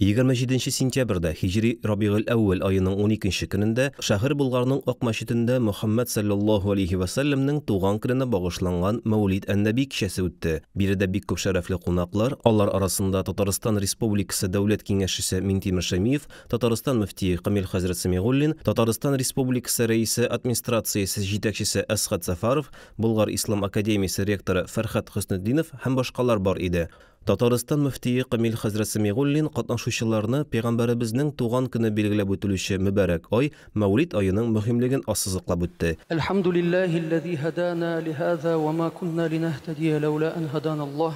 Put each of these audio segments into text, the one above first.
27 сентябрьдә Хижри Рабигъл әүвәл аеның 12 көнендә шәһәр Булгарның Ак мәчетендә Мөхәммәд саллаллаһу алейхи ва сәлләмнең туган көненә багышланган Мәүлид ән-Нәби кичәсе үтте. Биредә бик күп шәрәфле кунаклар, алар арасында Татарстан Республикасы Дәүләт Киңәшчесе Минтимер Шәймиев, Татарстан мөфтие Камил хәзрәт Сәмигуллин, Татарстан Республикасы рәисе администрациясе җитәкчесе Әсгать Сафаров, Булгар Ислам академиясе ректоры Фәрхәт Хөснетдинов һәм башкалар бар иде. Татарстан мөфтие Камил хәзрәт Сәмигуллин катнашучыларны пәйгамбәребезнең туган көне билгеләп үтелүче мөбарәк ай Мәүлид аеның мөһимлеген ассызыклап үтте. Алхамдулиллаһи хадана лихаза ва ма кунна линахтадия лаула ан хадана Аллаһ.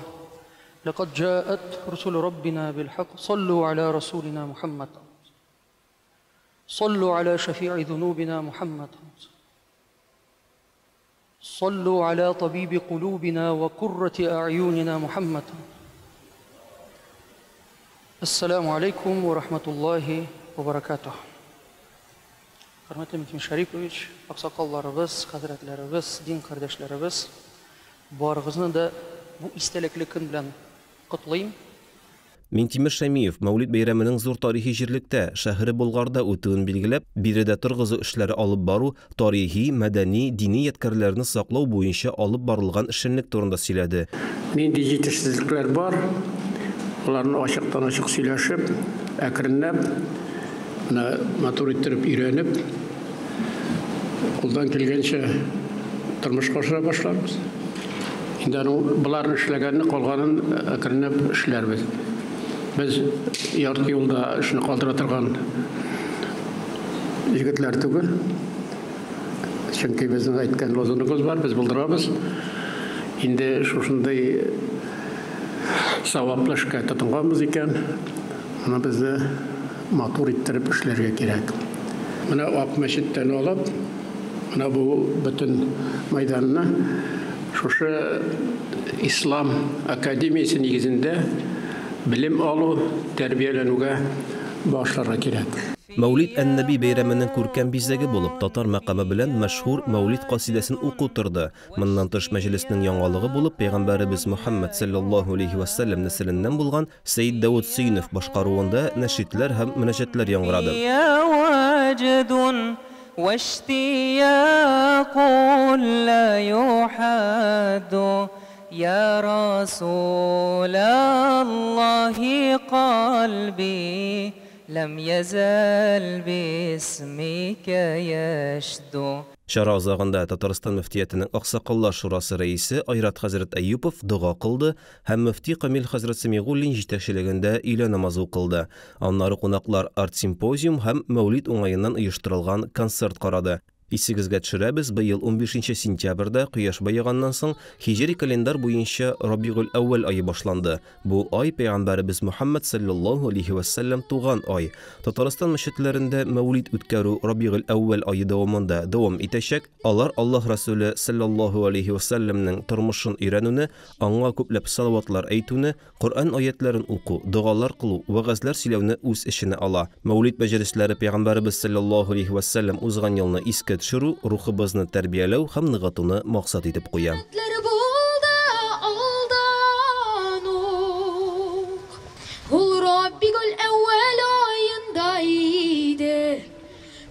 Лaqad jaa'at rusulu rabbina bil haqq. Sallu ala rasulina Muhammad. Sallu ala shafi'i dhunubina Muhammad. Sallu ala tabibi qulubina wa qurrati a'yunina Muhammad. Assalamu alaikum wa rahmatullahi wa barakatuh. Hörmətli Mintim Şəripovich, aksaqallarımız, həzrətlərimiz, din qardaşlarımız, barığızını da bu istələkli gün bilən qutlayım. Минтимер Шәймиев Мәүлид бәйрәменең зур тарихи җирлектә шәһәре Булгарда үтүен билгеләп, биредә торгызу эшләре алып бару, тарихи, мәдәни, дини ядкарларны саклау буенча алып барылган эшчәнлек турында сөйләде. Нинди җитешсезлекләр бар? Аларны ачыктан-ачык сөйләшеп, әкренләп, матур иттереп өйрәнеп, кулдан килгәнчә тормышка аша башларбыз. Инде буларны эшләгәнне калганын әкренләп эшләрбез. Без ярты юлда эшне калдыра торган егетләр түгел. Чөнки безнең әйткән лозунгыбыз бар, без булдырабыз. Инде шушындай саваплы эшкә тотынганбыз икән, моны безне матур иттереп эшләргә кирәк. Менә Ак мәчеттән алып, менә бу бөтен мәйданны шушы Ислам академиясе нигезендә билим алу, тәрбияләнүгә башларга кирәк. Мәүлид ән-Нәби бәйрәменең күркәм бизәге булып, татар мәкаме белән мәшһүр Мәүлид касидәсен уку торды. Моннан тыш мәҗлеснең яңалыгы булып, пәйгамбәребез Мөхәммәд саллаллаһу алейхи ва сәлләм нәселеннән булган Сәйид Дәүд Сөйнов башкаруында нәшидләр һәм мөнәҗәтләр яңгырады. يا رسول الله قلبي لم يزل باسمك يشدو. Шара азагында Татарстан мөфтиятының Аксакаллар шурасы рәисе Айрат хәзрәт Әйюпов дуга кылды һәм мөфти Камил хәзрәт Сәмигуллин җитәкчелегендә өйлә намазы укылды. Аннары кунаклар арт-симпозиум һәм Мәүлид уңаеннан оештырылган концерт карады. Исегезгә төшерәбез, быел 15 сентябрьдә кояш баеганнан соң Хижри календар буенча Рабигъл әүвәл ае башланды. Бу ай пәйгамбәребез Мөхәммәд саллаллаһу алейхи ва сәлләм туган ай. Татарстан мәчетләрендә Мәүлид үткәрү Рабигъл әүвәл ае дәвамында дәвам итәчәк. Алар Аллаһ Расулы саллаллаһу алейхи ва сәлләмнең тормышын өйрәнүне, аңа күпләп салаватлар әйтүне, Коръән аятларын уку, дугалар кылу, вәгазьләр сөйләүне үз эшенә ала. Мәүлид мәҗлесләре пәйгамбәребез саллаллаһу алейхи ва сәлләм узган елны искә төшерү, рухыбызны тәрбияләү һәм ныгытуны максат итеп куя. Ул Раббигөл әүвәл аенда иде,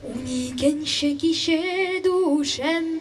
12 кичә душәмбе.